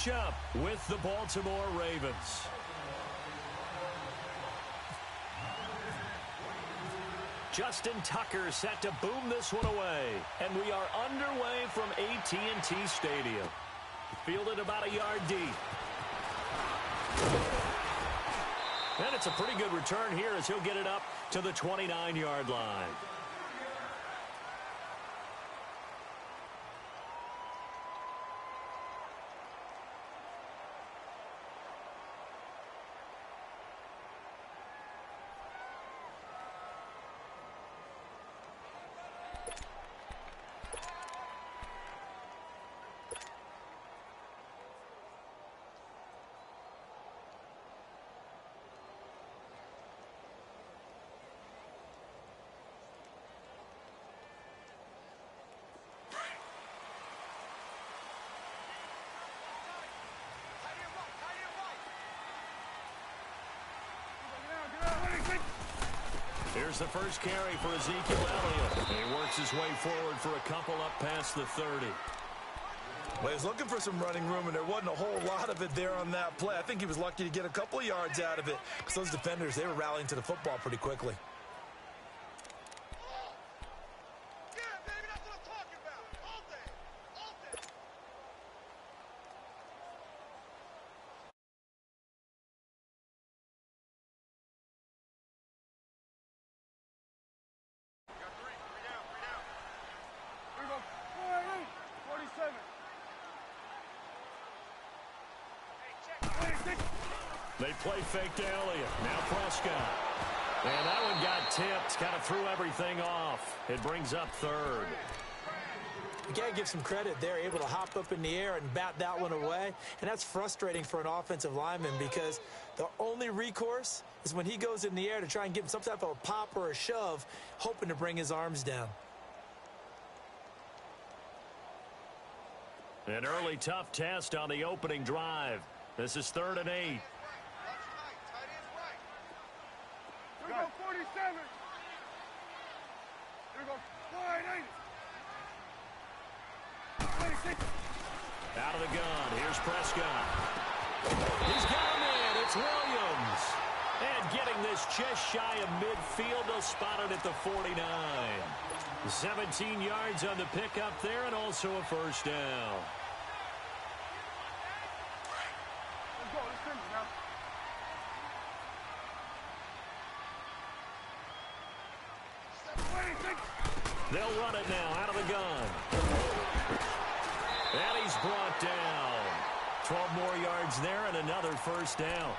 matchup with the Baltimore Ravens. Justin Tucker set to boom this one away. And we are underway from AT&T Stadium. Fielded about a yard deep. And it's a pretty good return here as he'll get it up to the 29-yard line. Here's the first carry for Ezekiel Elliott. He works his way forward for a couple up past the 30. Well, he was looking for some running room, and there wasn't a whole lot of it there on that play. I think he was lucky to get a couple of yards out of it because those defenders, they were rallying to the football pretty quickly. They play fake to Elliott. Now Prescott. And that one got tipped. Kind of threw everything off. It brings up third. You got to give some credit. They're able to hop up in the air and bat that one away. And that's frustrating for an offensive lineman because the only recourse is when he goes in the air to try and give him some type of a pop or a shove, hoping to bring his arms down. An early tough test on the opening drive. This is 3rd and 8. Here we go, 47. Here we go, 26. Out of the gun. Here's Prescott. He's got him in. It's Williams. And getting this just shy of midfield. They'll spot it at the 49. 17 yards on the pickup there and also a first down. Let's go, let's finish now. They'll run it now out of the gun. And he's brought down. 12 more yards there and another first down.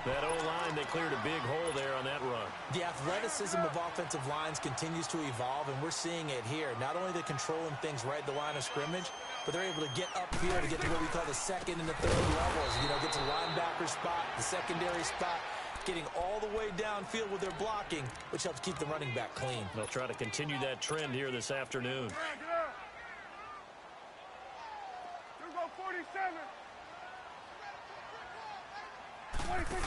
That O-line, they cleared a big hole there on that run. The athleticism of offensive lines continues to evolve, and we're seeing it here. Not only they're controlling things right at the line of scrimmage, but they're able to get upfield to get to what we call the second and the third levels. You know, get to the linebacker spot, the secondary spot, getting all the way downfield with their blocking, which helps keep the running back clean. They'll try to continue that trend here this afternoon. Get out. Here we go, 47. 26.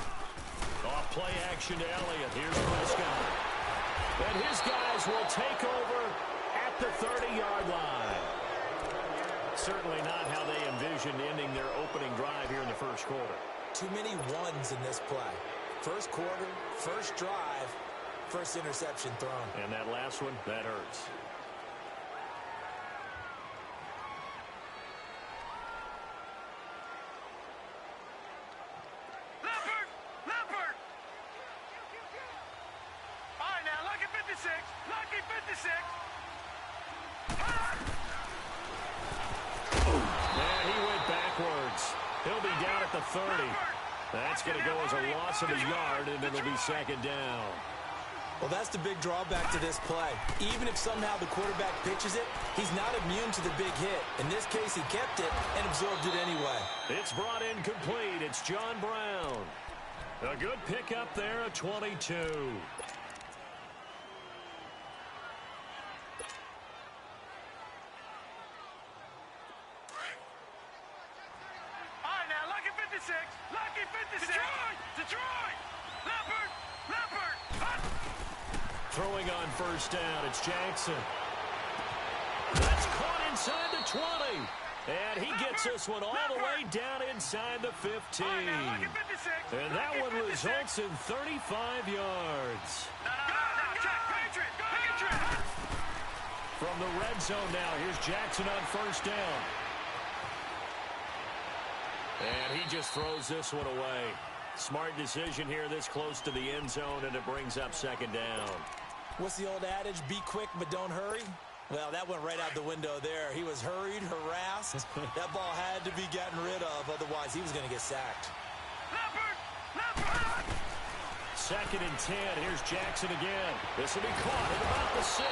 Off play action to Elliott. Here's Prescott. And his guys will take over at the 30-yard line. Certainly not how they envisioned ending their opening drive here in the first quarter. Too many ones in this play. First quarter, first drive, first interception thrown. And that last one, that hurts. Leopard! All right, now, lucky 56. Lucky 56. And he went backwards. He'll be down at the 30. That's going to go as a loss of a yard, and it'll be second down. Well, that's the big drawback to this play. Even if somehow the quarterback pitches it, he's not immune to the big hit. In this case, he kept it and absorbed it anyway. It's brought in complete. It's John Brown. A good pickup there at 22. All right, now, lucky 56. Lucky 56. Detroit! Leopard! Throwing on first down, it's Jackson. That's caught inside the 20. And he gets this one all the way down inside the 15. And that one results in 35 yards. From the red zone now, here's Jackson on first down. And he just throws this one away. Smart decision here this close to the end zone, and it brings up second down. What's the old adage? Be quick, but don't hurry. Well, that went right out the window there. He was hurried, harassed. That ball had to be gotten rid of, otherwise he was going to get sacked. Second and 10. Here's Jackson again. This will be caught at about the 6.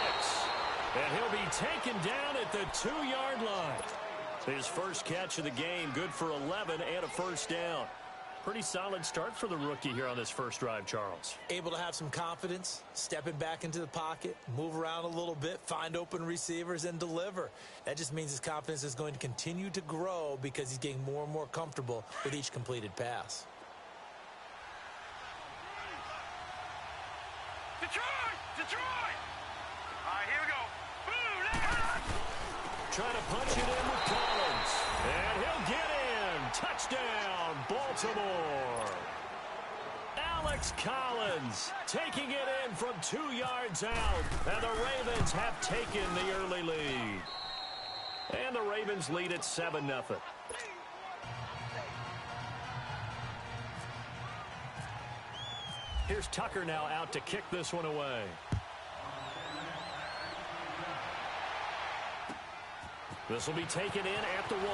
And he'll be taken down at the 2-yard line. His first catch of the game, good for 11 and a first down. Pretty solid start for the rookie here on this first drive, Charles. Able to have some confidence, stepping back into the pocket, move around a little bit, find open receivers, and deliver. That just means his confidence is going to continue to grow because he's getting more and more comfortable with each completed pass. Detroit! All right, here we go. Trying to punch it in with Collins. And he'll get in. Touchdown, Baltimore. Alex Collins taking it in from 2 yards out. And the Ravens have taken the early lead. And the Ravens lead at 7-0. Here's Tucker now out to kick this one away. This will be taken in at the 1.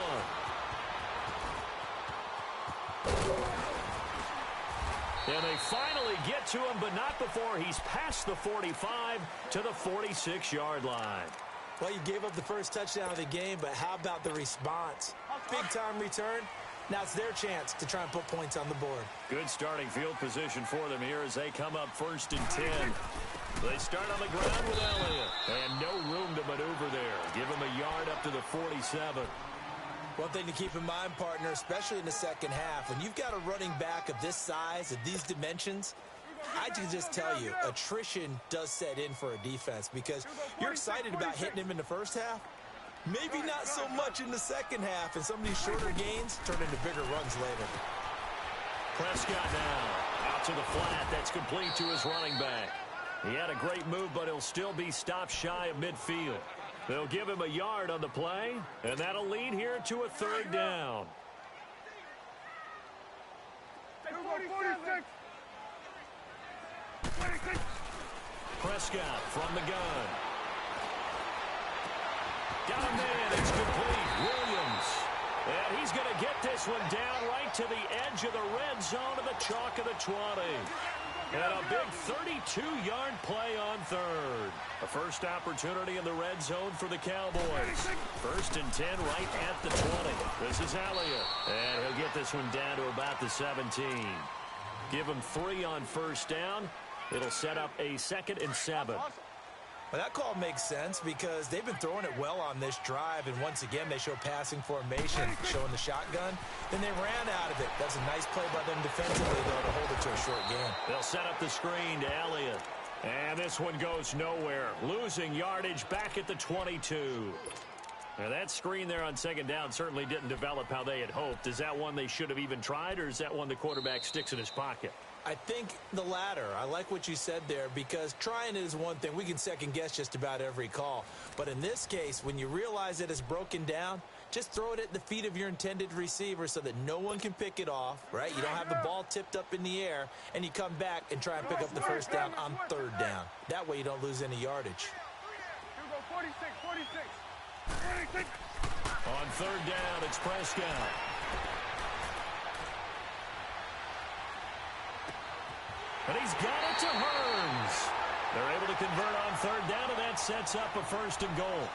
And they finally get to him, but not before he's past the 45 to the 46-yard line. Well, you gave up the first touchdown of the game, but how about the response? Big-time return. Now it's their chance to try and put points on the board. Good starting field position for them here as they come up first and 10. They start on the ground with Elliott. And no room to maneuver there. Give him a yard up to the 47. One thing to keep in mind, partner, especially in the second half, when you've got a running back of this size, of these dimensions, I can just tell you, attrition does set in for a defense because you're excited about hitting him in the first half. Maybe not so much in the second half, and some of these shorter gains turn into bigger runs later. Prescott now out to the flat. That's complete to his running back. He had a great move, but he'll still be stopped shy of midfield. They'll give him a yard on the play, and that'll lead here to a third down. Prescott from the gun. Got a man. It's complete. Williams. And he's going to get this one down right to the edge of the red zone of the chalk of the 20. And a big 32-yard play on third. A first opportunity in the red zone for the Cowboys. First and 10 right at the 20. This is Elliott. And he'll get this one down to about the 17. Give him 3 on first down. It'll set up a 2nd and 7. Well, that call makes sense because they've been throwing it well on this drive, and once again they show passing formation, showing the shotgun. Then they ran out of it. That's a nice play by them defensively, though, to hold it to a short game. They'll set up the screen to Elliott. And this one goes nowhere. Losing yardage back at the 22. Now, that screen there on second down certainly didn't develop how they had hoped. Is that one they should have even tried, or is that one the quarterback sticks in his pocket? I think the latter. I like what you said there because trying it is one thing. We can second-guess just about every call. But in this case, when you realize that it's broken down, just throw it at the feet of your intended receiver so that no one can pick it off, right? You don't have the ball tipped up in the air, and you come back and try and pick up the first down on third down. That way you don't lose any yardage. Here we go, 46. On third down, it's Prescott. And he's got it to Hearns. They're able to convert on third down, and that sets up a 1st and goal.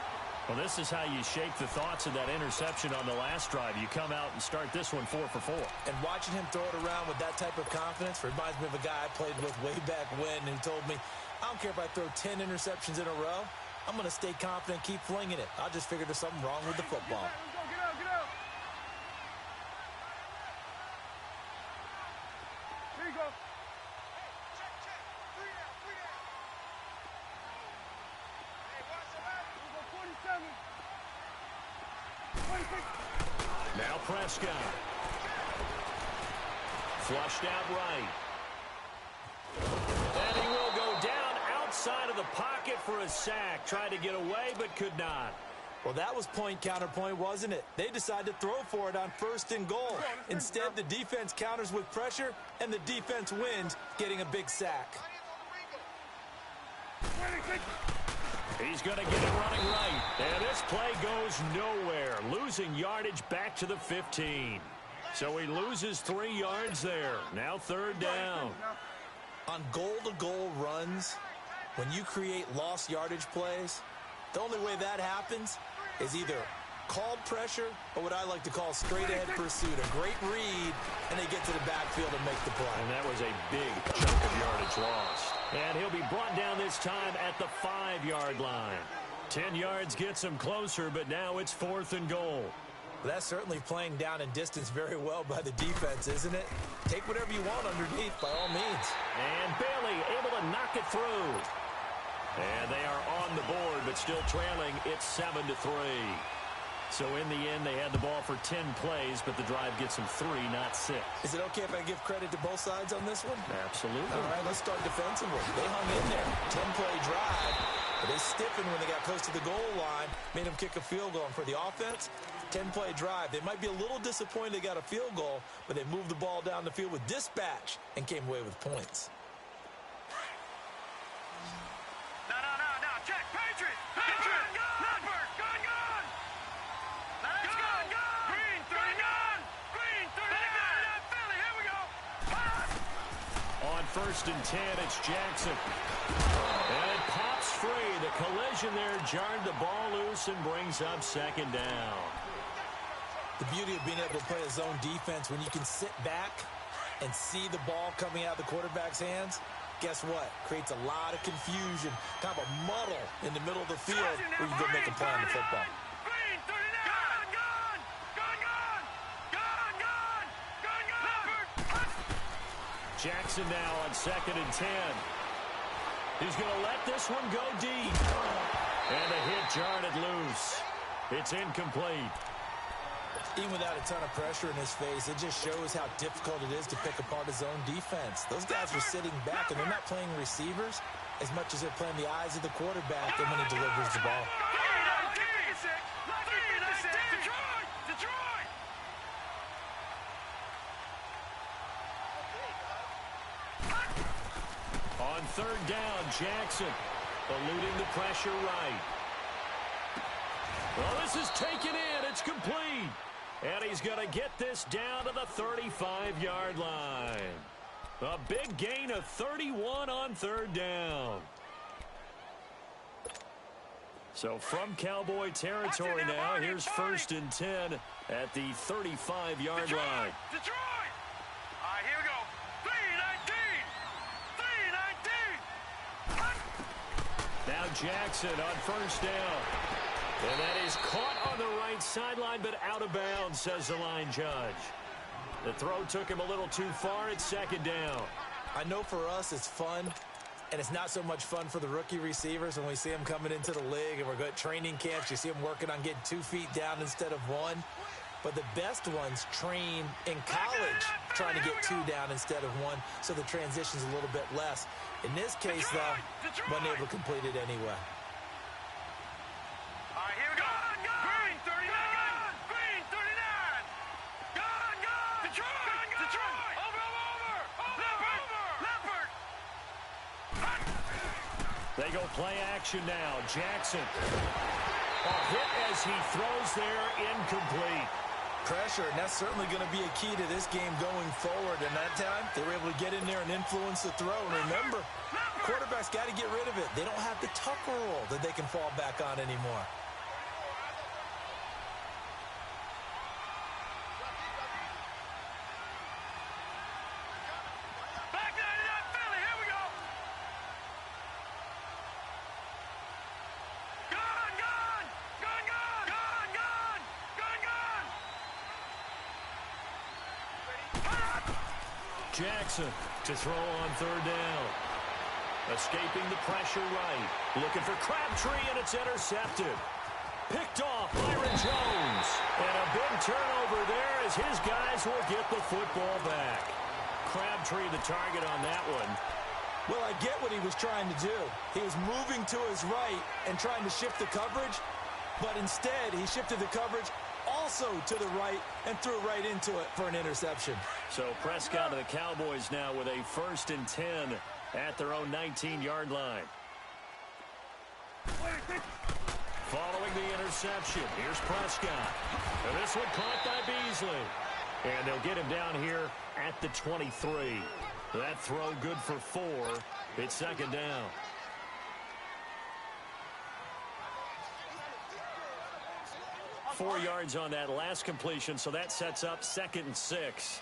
Well, this is how you shake the thoughts of that interception on the last drive. You come out and start this one 4 for 4. And watching him throw it around with that type of confidence reminds me of a guy I played with way back when who told me, I don't care if I throw 10 interceptions in a row. I'm going to stay confident, keep flinging it. I just figured there's something wrong with the football. Get out. Here you go. Hey, watch the back. Here we go, 47. 26. Now Prescott. Flushed out right. And he will go down outside of the pocket for a sack. Tried to get away, but could not. Well, that was point counterpoint, wasn't it? They decided to throw for it on 1st and goal. Instead, the defense counters with pressure, and the defense wins, getting a big sack. He's going to get it running right. And this play goes nowhere. Losing yardage back to the 15. So he loses 3 yards there. Now 3rd down. On goal-to-goal runs, when you create lost yardage plays, the only way that happens is either called pressure or what I like to call straight-ahead pursuit. A great read, and they get to the backfield and make the play. And that was a big chunk of yardage lost. And he'll be brought down this time at the 5-yard line. 10 yards gets him closer, but now it's 4th and goal. That's certainly playing down in distance very well by the defense, isn't it? Take whatever you want underneath, by all means. And Bailey able to knock it through. And they are on the board, but still trailing. It's 7-3. So in the end, they had the ball for 10 plays, but the drive gets them 3, not 6. Is it okay if I give credit to both sides on this one? Absolutely. All right, let's start defensively. They hung in there. 10-play drive, but they stiffened when they got close to the goal line, made them kick a field goal. And for the offense, 10-play drive. They might be a little disappointed they got a field goal, but they moved the ball down the field with dispatch and came away with points. Check, Patriot! Patriot! Leopard! Gun! Let's go! Green 39! Green 39! Philly, here we go! On 1st and 10, it's Jackson. And it pops free. The collision there jarred the ball loose and brings up 2nd down. The beauty of being able to play a zone defense when you can sit back and see the ball coming out of the quarterback's hands, guess what? Creates a lot of confusion, kind of a muddle in the middle of the field where you go make a play on the football. Green 39! Gun! Jackson now on 2nd and 10. He's going to let this one go deep. And the hit jarred it loose. It's incomplete. Even without a ton of pressure in his face, it just shows how difficult it is to pick apart his own defense. Those guys are sitting back, and they're not playing receivers as much as they're playing the eyes of the quarterback and when he delivers the ball. Detroit! On 3rd down, Jackson eluding the pressure right. Well, this is taken in. It's complete. And he's going to get this down to the 35-yard line. A big gain of 31 on 3rd down. So from Cowboy territory now, here's 1st and 10 at the 35-yard line. Detroit! All right, here we go. 3-19! Now Jackson on 1st down. And that is caught on the right sideline, but out of bounds, says the line judge. The throw took him a little too far. It's 2nd down. I know for us it's fun, and it's not so much fun for the rookie receivers when we see them coming into the league and we're going to training camps. You see them working on getting 2 feet down instead of 1. But the best ones train in college trying to get 2 down instead of 1, so the transition's a little bit less. In this case, though, wasn't able to complete it anyway. All right, here we go. Green 39! Green 39! Detroit! Over! Leopard! They go play action now. Jackson. A hit as he throws there, incomplete. Pressure, and that's certainly going to be a key to this game going forward. And that time, they were able to get in there and influence the throw. And remember, quarterbacks got to get rid of it. They don't have the Tucker rule that they can fall back on anymore. Back 99 Philly, here we go. Jackson to throw on 3rd down. Escaping the pressure right. Looking for Crabtree, and it's intercepted. Picked off Byron Jones. And a big turnover there as his guys will get the football back. Crabtree the target on that one. Well, I get what he was trying to do. He was moving to his right and trying to shift the coverage, but instead he shifted the coverage also to the right and threw right into it for an interception. So Prescott and the Cowboys now with a 1st and 10 at their own 19-yard line. Following the interception, here's Prescott. And this one caught by Beasley. And they'll get him down here at the 23. That throw good for 4. It's 2nd down. Four yards on that last completion, so that sets up 2nd and 6.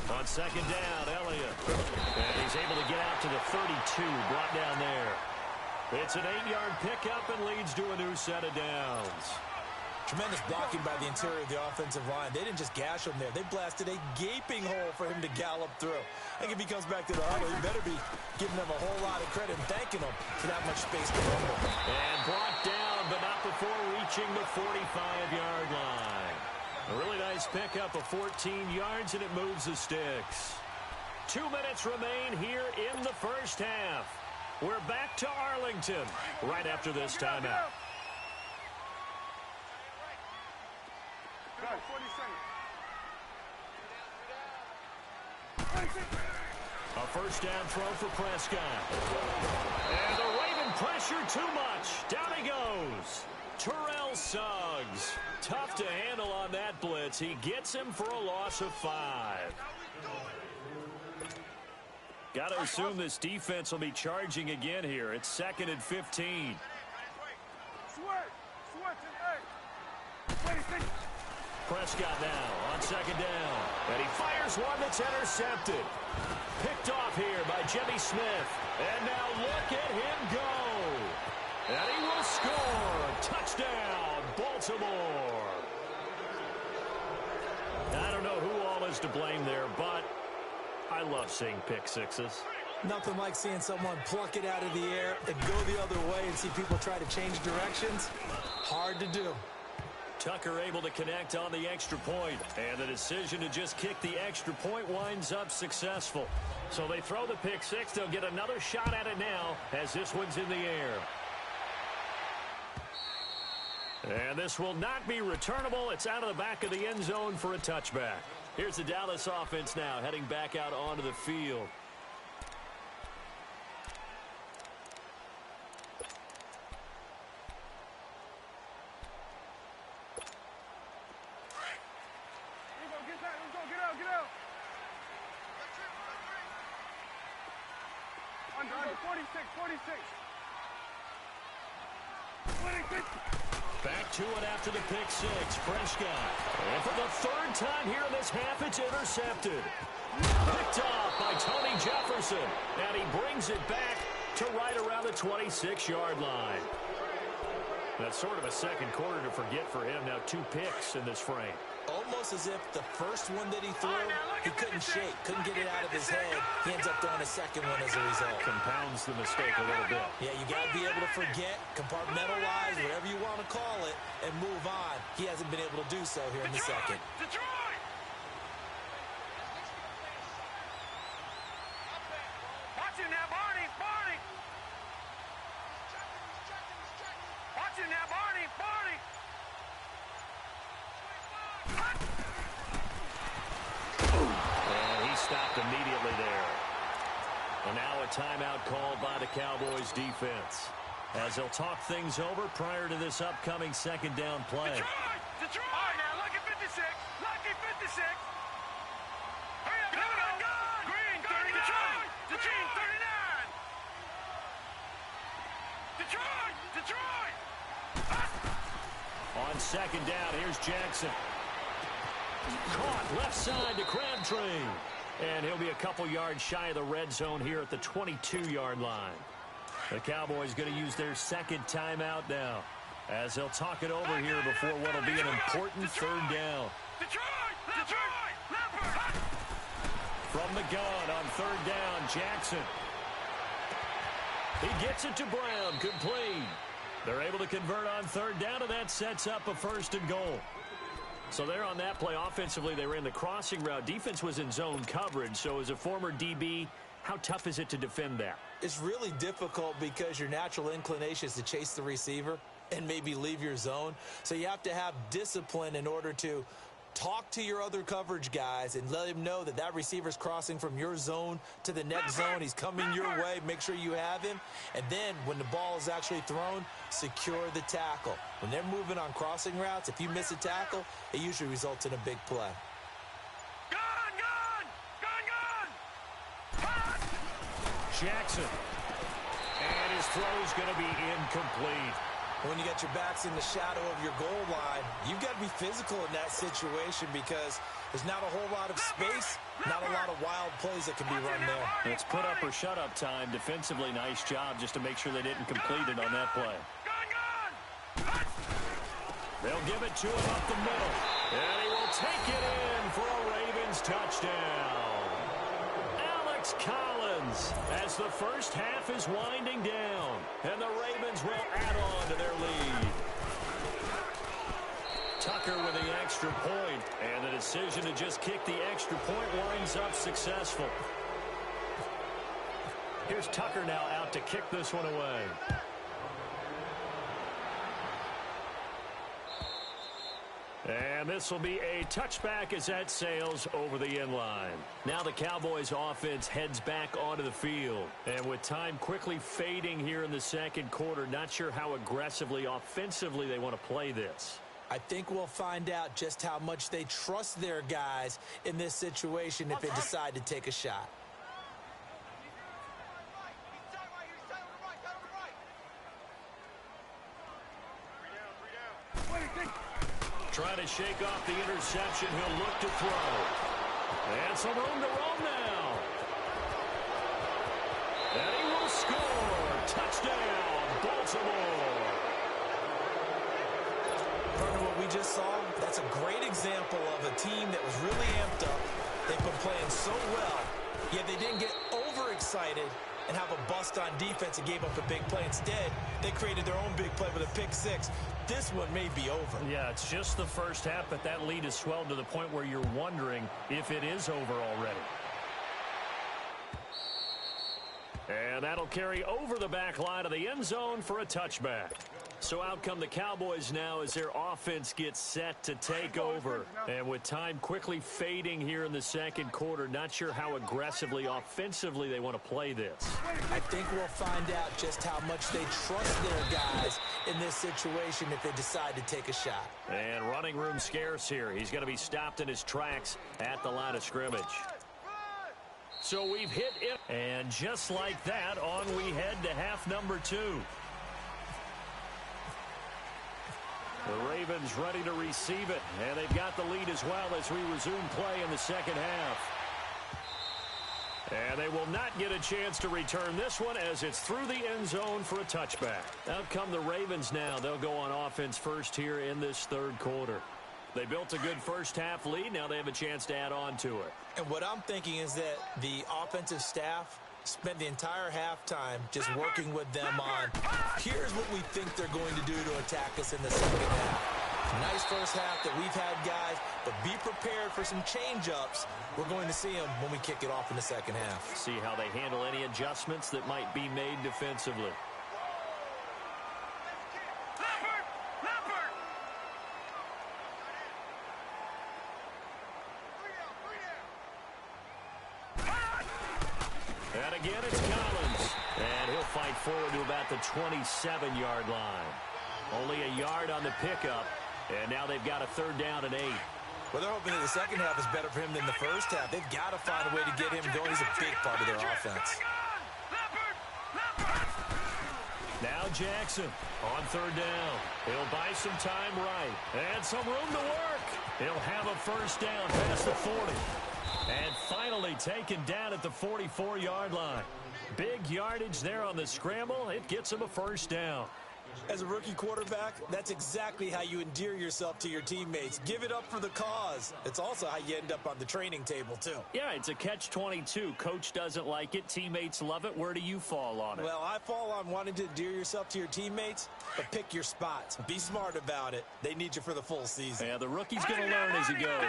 On 2nd down, Elliott. And he's able to get out to the 32, brought down there. It's an 8-yard pickup and leads to a new set of downs. Tremendous blocking by the interior of the offensive line. They didn't just gash him there. They blasted a gaping hole for him to gallop through. I think if he comes back to the huddle, he better be giving them a whole lot of credit and thanking them for that much space to rumble. And brought down, but not before reaching the 45-yard line. A really nice pickup of 14 yards, and it moves the sticks. 2 minutes remain here in the first half. We're back to Arlington right after this timeout. A first down throw for Prescott. And the Raven pressure too much. Down he goes. Terrell Suggs. Tough to handle on that blitz. He gets him for a loss of 5. Got to assume this defense will be charging again here. It's 2nd and 15. Prescott now on 2nd down. And he fires one that's intercepted. Picked off here by Jimmy Smith. And now look at him go. And he will score. Touchdown, Baltimore. I don't know who all is to blame there, but I love seeing pick sixes. Nothing like seeing someone pluck it out of the air and go the other way and see people try to change directions. Hard to do. Tucker able to connect on the extra point, and the decision to just kick the extra point winds up successful. So they throw the pick six. They'll get another shot at it now as this one's in the air. And this will not be returnable. It's out of the back of the end zone for a touchback. Here's the Dallas offense now heading back out onto the field. Back to it after the pick six. Prescott. And for the 3rd time here in this half, it's intercepted. Picked off by Tony Jefferson. And he brings it back to right around the 26-yard line. That's sort of a second quarter to forget for him. Now 2 picks in this frame. Almost as if the first one that he threw, he couldn't shake, couldn't get it out of his head. He ends up throwing a second one as a result. Compounds the mistake a little bit. Yeah, you got to be able to forget, compartmentalize, whatever you want to call it, and move on. He hasn't been able to do so here in the second. Detroit! Watch him now, Barney! Barney! Watch him now, Barney! Barney! And he stopped immediately there. And now a timeout called by the Cowboys defense, as they'll talk things over prior to this upcoming 2nd down play. Detroit! Detroit! All right, now, lucky 56. Lucky 56. Hurry up, go! Green, 39. Detroit, 39. Detroit! Detroit! On 2nd down, here's Jackson. Caught left side to Crabtree. And he'll be a couple yards shy of the red zone here at the 22-yard line. The Cowboys going to use their 2nd timeout now, as they'll talk it over here before what will be an important 3rd down. Detroit! Detroit! Leopard! From the gun on 3rd down, Jackson. He gets it to Brown, complete. They're able to convert on third down, and that sets up a 1st and goal. So there on that play, offensively, they ran the crossing route. Defense was in zone coverage, so as a former DB, how tough is it to defend that? It's really difficult because your natural inclination is to chase the receiver and maybe leave your zone. So you have to have discipline in order to talk to your other coverage guys and let him know that that receiver's crossing from your zone to the next zone. He's coming your way. Make sure you have him. And then when the ball is actually thrown, secure the tackle. When they're moving on crossing routes, if you miss a tackle, it usually results in a big play. Jackson. And his throw's going to be incomplete. When you got your backs in the shadow of your goal line, you've got to be physical in that situation because there's not a whole lot of space, not a lot of wild plays that can be run there. It's put up or shut up time. Defensively, nice job just to make sure they didn't complete it on that play. They'll give it to him up the middle. And he will take it in for a Ravens touchdown. Alex Collins, as the first half is winding down, and the Ravens will add on to their lead. Tucker with the extra point, and the decision to just kick the extra point winds up successful. Here's Tucker now out to kick this one away. And this will be a touchback as that sails over the end line. Now the Cowboys offense heads back onto the field. And with time quickly fading here in the second quarter, not sure how aggressively, offensively they want to play this. I think we'll find out just how much they trust their guys in this situation if they decide to take a shot. Trying to shake off the interception. He'll look to throw. And some room to roam now. And he will score. Touchdown, Baltimore. Partner, what we just saw, that's a great example of a team that was really amped up. They've been playing so well, yet they didn't get overexcited and have a bust on defense and gave up a big play. Instead, they created their own big play with a pick six. This one may be over. Yeah, it's just the first half, but that lead has swelled to the point where you're wondering if it is over already. And that'll carry over the back line of the end zone for a touchback. So out come the Cowboys now as their offense gets set to take over. And with time quickly fading here in the second quarter, not sure how aggressively, offensively they want to play this. I think we'll find out just how much they trust their guys in this situation if they decide to take a shot. And running room scarce here. He's going to be stopped in his tracks at the line of scrimmage. So we've hit it. And just like that, on we head to half number 2. The Ravens ready to receive it, and they've got the lead as well as we resume play in the second half. And they will not get a chance to return this one as it's through the end zone for a touchback. Out come the Ravens now. They'll go on offense first here in this third quarter. They built a good first half lead. Now they have a chance to add on to it. And what I'm thinking is that the offensive staff spent the entire halftime just working with them on, here's what we think they're going to do to attack us in the second half. Nice first half that we've had, guys, but be prepared for some change-ups. We're going to see them when we kick it off in the second half. See how they handle any adjustments that might be made defensively. And again, it's Collins. And he'll fight forward to about the 27-yard line. Only a yard on the pickup. And now they've got a third down and 8. Well, they're hoping that the second half is better for him than the first half. They've got to find a way to get him going. He's a big part of their offense. Now Jackson on third down. He'll buy some time right. And some room to work. He'll have a first down past the 40. And finally taken down at the 44-yard line. Big yardage there on the scramble. It gets him a first down. As a rookie quarterback, that's exactly how you endear yourself to your teammates. Give it up for the cause. It's also how you end up on the training table, too. Yeah, it's a catch-22. Coach doesn't like it. Teammates love it. Where do you fall on it? Well, I fall on wanting to endear yourself to your teammates, but pick your spots. Be smart about it. They need you for the full season. Yeah, the rookie's going to learn as he goes.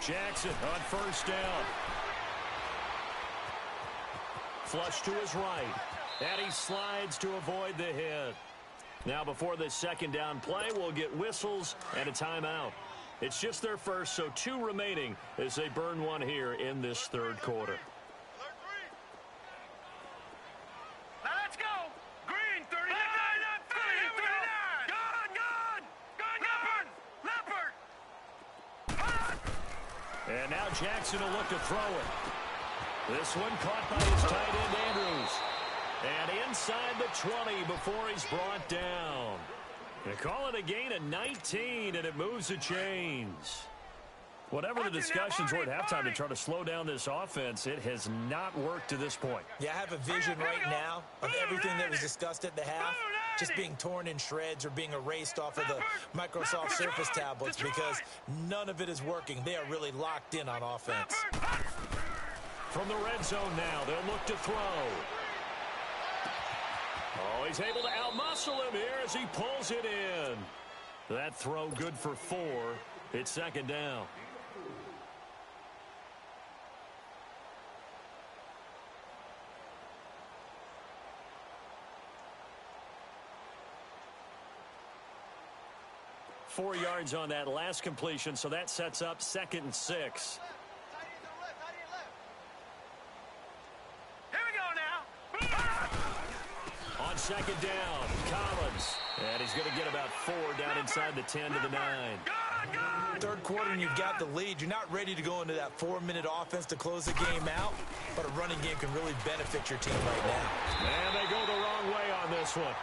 Jackson on first down. Flush to his right. And he slides to avoid the hit. Now before this second down play, we'll get whistles and a timeout. It's just their first, so 2 remaining as they burn one here in this third quarter. Now let's go. Green, 39. Gone. And now Jackson will look to throw it. This one caught by his tight end, Andrews. And inside the 20 before he's brought down. They call it a gain of 19, and it moves the chains. Whatever the discussions were at halftime to try to slow down this offense, it has not worked to this point. Yeah, I have a vision right now of everything that was discussed at the half just being torn in shreds or being erased off of the Microsoft Surface tablets because none of it is working. They are really locked in on offense. From the red zone now, they'll look to throw. Oh, he's able to outmuscle him here as he pulls it in. That throw good for 4. It's second down. Four yards on that last completion, so that sets up 2nd and 6. On second down, Collins. And he's going to get about 4 down inside the 10 to the 9. Third quarter and you've got the lead. You're not ready to go into that 4-minute offense to close the game out, but a running game can really benefit your team right now. And they go the wrong way on this one.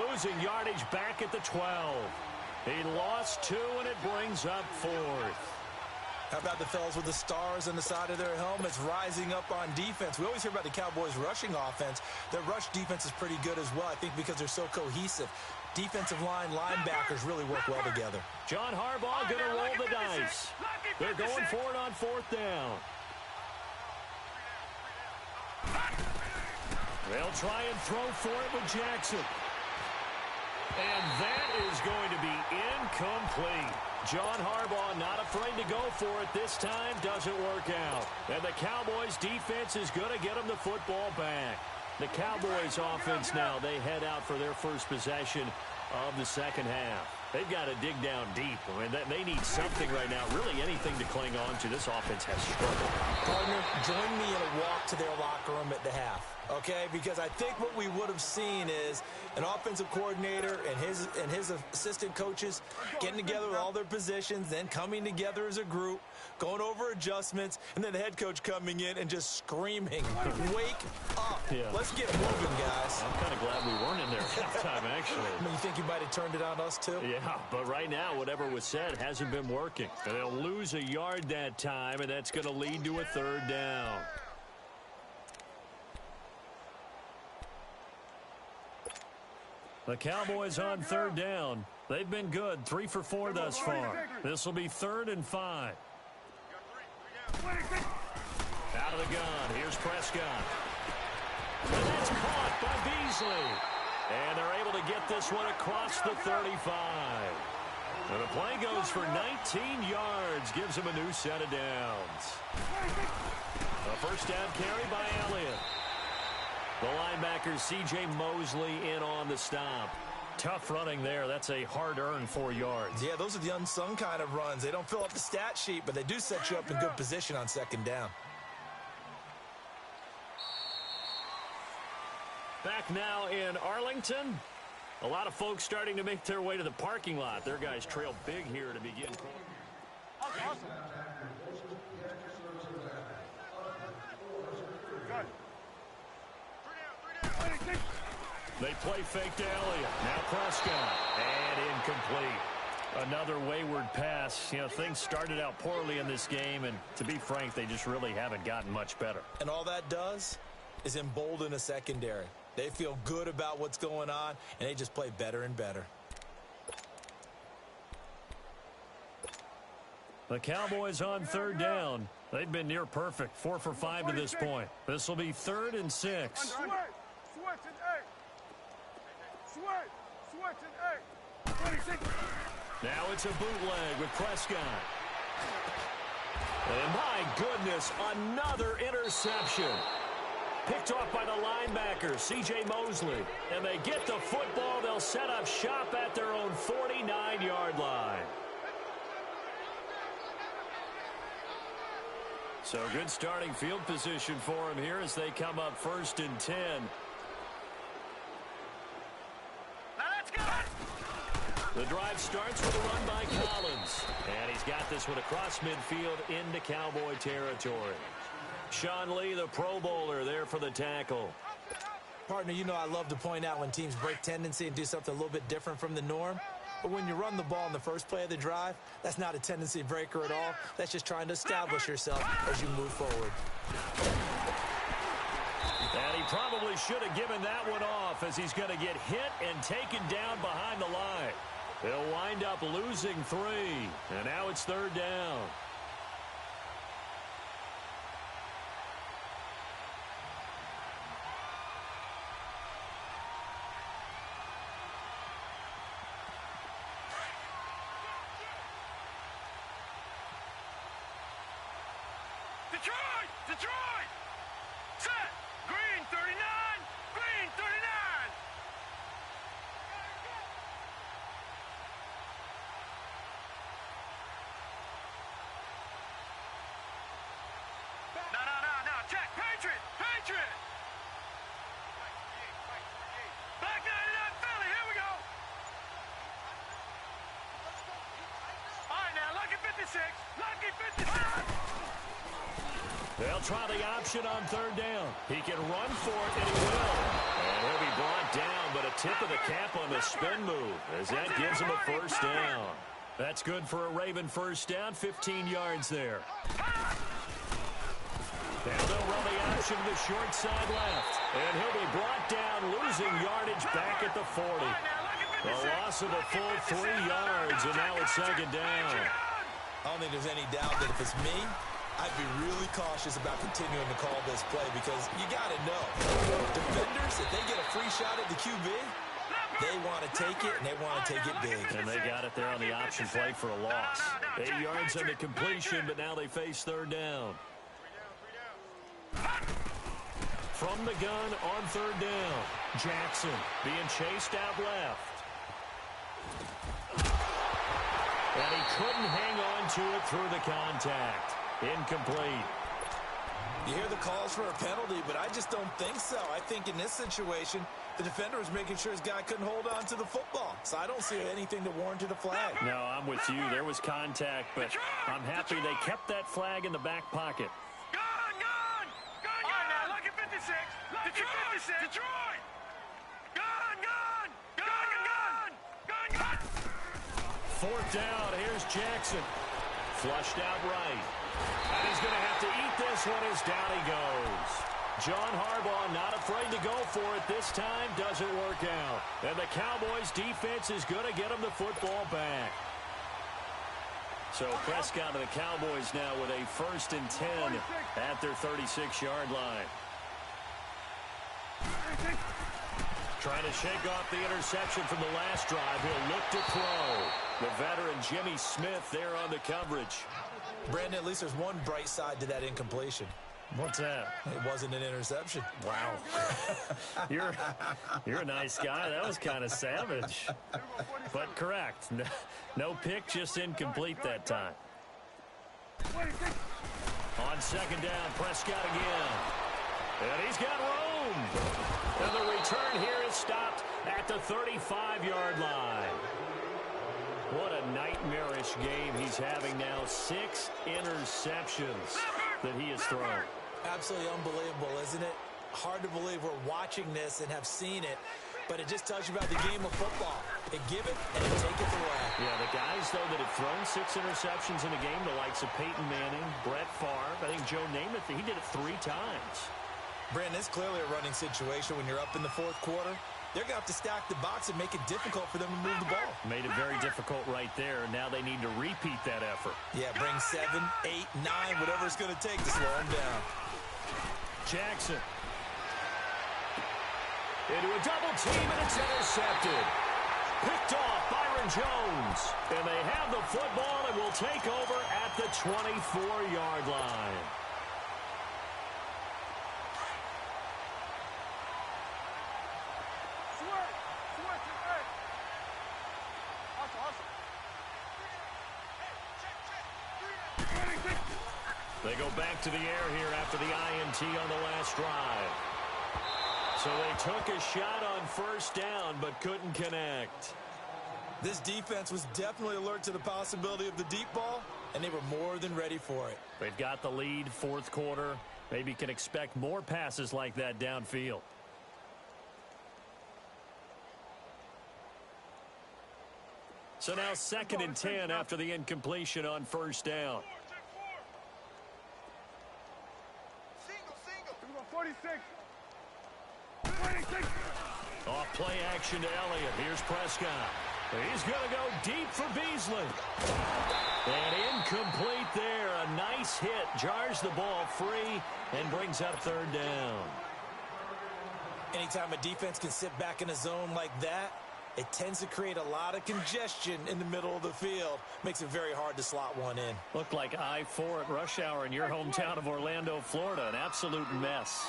Losing yardage back at the 12. He lost 2, and it brings up 4th. How about the fellas with the stars on the side of their helmets rising up on defense? We always hear about the Cowboys' rushing offense. Their rush defense is pretty good as well, I think, because they're so cohesive. Defensive line, linebackers really work well together. John Harbaugh going to roll the dice. They're going for it on 4th down. They'll try and throw for it with Jackson. And that is going to be incomplete. John Harbaugh not afraid to go for it this time. Doesn't work out. And the Cowboys defense is going to get them the football back. The Cowboys offense now, they head out for their first possession of the second half. They've got to dig down deep. I mean, they need something right now, really anything to cling on to. This offense has struggled. Partner, join me in a walk to their locker room at the half, okay? Because I think what we would have seen is an offensive coordinator and his assistant coaches getting together with all their positions, then coming together as a group, going over adjustments, and then the head coach coming in and just screaming, wake up. Yeah. Let's get moving, guys. I'm kind of glad we weren't in there at halftime, actually. I mean, you think you might have turned it on us, too? Yeah, but right now, whatever was said hasn't been working. And they'll lose a yard that time, and that's going to lead to a 3rd down. The Cowboys on 3rd down. They've been good, 3 for 4 thus far. This will be 3rd and 5. Out of the gun, here's Prescott. And that's caught by Beasley. And they're able to get this one across the 35. And the play goes for 19 yards, gives them a new set of downs. A first down carry by Elliott. The linebacker, C.J. Mosley, in on the stop. Tough running there. That's a hard-earned 4 yards. Yeah, those are the unsung kind of runs. They don't fill up the stat sheet, but they do set you up in good position on second down. Back now in Arlington. A lot of folks starting to make their way to the parking lot. Their guys trail big here to begin. Awesome. They play fake to Elliott. Now Prescott. And incomplete. Another wayward pass. You know, things started out poorly in this game, and to be frank, they just really haven't gotten much better. And all that does is embolden a secondary. They feel good about what's going on, and they just play better and better. The Cowboys on third down. They've been near perfect, 4 for 5 to this point. This will be 3rd and 6. Switch and 8. Switch and 8. 26. Now it's a bootleg with Prescott. And my goodness, another interception. Picked off by the linebacker, C.J. Mosley. And they get the football. They'll set up shop at their own 49-yard line. So good starting field position for him here as they come up 1st and 10. Now let's go. The drive starts with a run by Collins. And he's got this one across midfield into Cowboy territory. Sean Lee, the Pro Bowler, there for the tackle. Partner, you know I love to point out when teams break tendency and do something a little bit different from the norm. But when you run the ball in the first play of the drive, that's not a tendency breaker at all. That's just trying to establish yourself as you move forward. And he probably should have given that one off as he's going to get hit and taken down behind the line. They'll wind up losing 3. And now it's 3rd down. Detroit! Detroit! Set! Green 39! Green 39! No. Check! Patriot! Patriot! Black 99 Philly, here we go! All right, now, lucky 56! Lucky 56! They'll try the option on 3rd down. He can run for it, and he will. And he'll be brought down, but a tip of the cap on the spin move as that gives him a 1st down. That's good for a Raven 1st down, 15 yards there. And they'll run the option to the short side left. And he'll be brought down, losing yardage back at the 40. A loss of a full 3 yards, and now it's 2nd down. I don't think there's any doubt that if it's me, I'd be really cautious about continuing to call this play because you got to know, defenders, if they get a free shot at the QB, they want to take it, and they want to take it big. And they got it there on the option play for a loss. 8 yards on the completion, but now they face 3rd down. From the gun on 3rd down, Jackson being chased out left. And he couldn't hang on to it through the contact. Incomplete. You hear the calls for a penalty, but I just don't think so. I think in this situation, the defender was making sure his guy couldn't hold on to the football. So I don't see anything that warranted a flag. No, I'm with you. There was contact, but I'm happy they kept that flag in the back pocket. Gone! All right, now, lucky 56! Lucky 56! Detroit! Gone! 4th down, here's Jackson. Flushed out right. And he's going to have to eat this one as down he goes. John Harbaugh not afraid to go for it this time. Doesn't work out. And the Cowboys defense is going to get him the football back. So Prescott and the Cowboys now with a 1st and 10 at their 36-yard line. Trying to shake off the interception from the last drive. He'll look to throw. The veteran Jimmy Smith there on the coverage. Brandon, at least there's one bright side to that incompletion. What's that? It wasn't an interception. Wow. You're a nice guy. That was kind of savage. But correct. No pick, just incomplete that time. On 2nd down, Prescott again. And he's got room. And the return here is stopped at the 35-yard line. What a nightmarish game he's having now. 6 interceptions that he has thrown. Absolutely unbelievable, isn't it? Hard to believe we're watching this and have seen it, but it just tells you about the game of football. They give it and they take it away. Yeah, the guys, though, that have thrown 6 interceptions in a game, the likes of Peyton Manning, Brett Favre, I think Joe Namath, he did it 3 times. Brandon, it's clearly a running situation when you're up in the fourth quarter. They're going to have to stack the box and make it difficult for them to move the ball. Made it very difficult right there. Now they need to repeat that effort. Yeah, bring 7, 8, 9, whatever it's going to take to slow them down. Jackson. Into a double team, and it's intercepted. Picked off Byron Jones. And they have the football and will take over at the 24-yard line. They go back to the air here after the INT on the last drive. So they took a shot on first down but couldn't connect. This defense was definitely alert to the possibility of the deep ball, and they were more than ready for it. They've got the lead, fourth quarter. Maybe can expect more passes like that downfield. So now 2nd and 10 after the incompletion on first down. 46. Off play action to Elliott. Here's Prescott. He's going to go deep for Beasley. And incomplete there. A nice hit. Jars the ball free and brings up third down. Anytime a defense can sit back in a zone like that, it tends to create a lot of congestion in the middle of the field. Makes it very hard to slot one in. Looked like I-4 at rush hour in your hometown of Orlando, Florida. An absolute mess.